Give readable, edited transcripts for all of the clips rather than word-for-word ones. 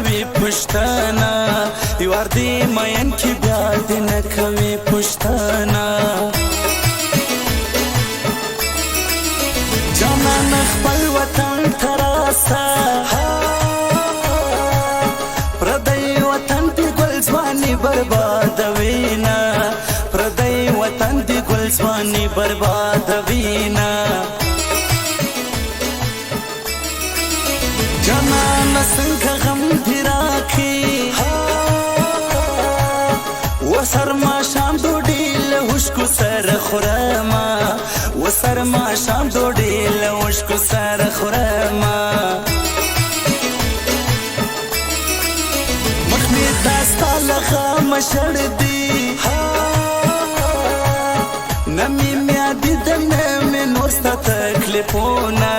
کوي پښتنه یوار دې مین کې بیا دې نه کوي پښتنه جانان خپل وطن تراسه پردی وطن دی ګل ځواني بربادوینا پردی وطن دی ګل ځواني بربادوینا جانان څنګه غم دی راکې وسر ما شام ډوډۍ له اوښکو سره خورمه وسر ما شام ډوډۍ له اوښکو سره خورمه مخ مې داستا له غمه شړ دي نه مې میادېده نه مې نور ستا تکلیفونه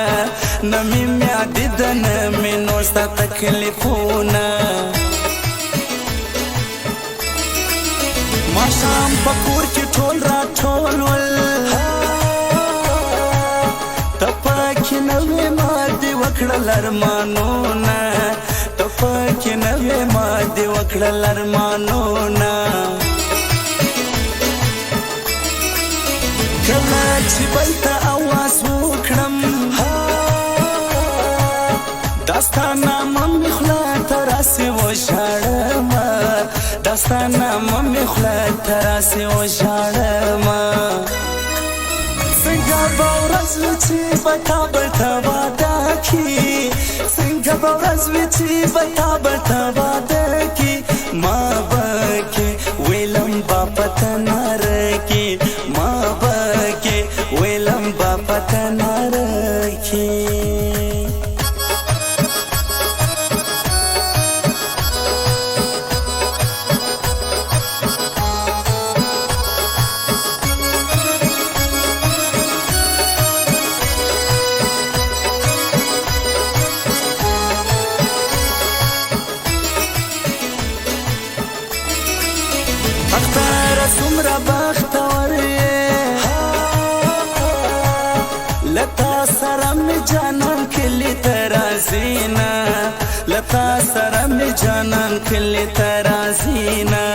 نه مې میادېده نه مې نور ستا تکلیفونه ماښام په کور کې ټول راټول ول ته پکې نه وې ما دې وکړل ارمانونه ته پکې نه وې ما دې وکړل ارمانونه کله چې بل ته اواز وکړم داستا نامه مې خوله ته راسې وژاړمه داستا نامه مې خوله ته راسې وژاړمه څنګه به ورځ وي چې به تا بېرته واده کړي څنګه به ورځ وي چې به تا بېرته واده کړي ما به کې ویلم به پته نه رکړي ما به کې ویلم به پته نه رکړي اختاره څومره بختور یې له تا سره مې جانان کلي ته راځي نه له تا سره مې جانان کلي ته راځي نه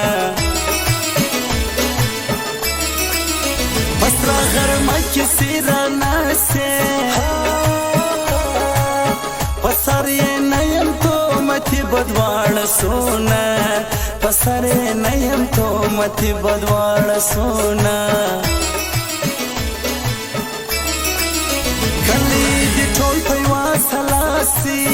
په سره غرمه کې سیره ناستې په سر یې نه یم تومتې بدواړه سونه په سر یې نه یم تومتې بدواړه سونه کلي دې ټول په یوه سلاسي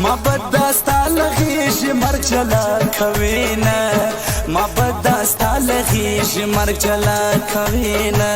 ما بد دا ستا له غېږې مرګ جلا کوي نه ما بد دا ستا له غېږې مرګ جلا کوي نه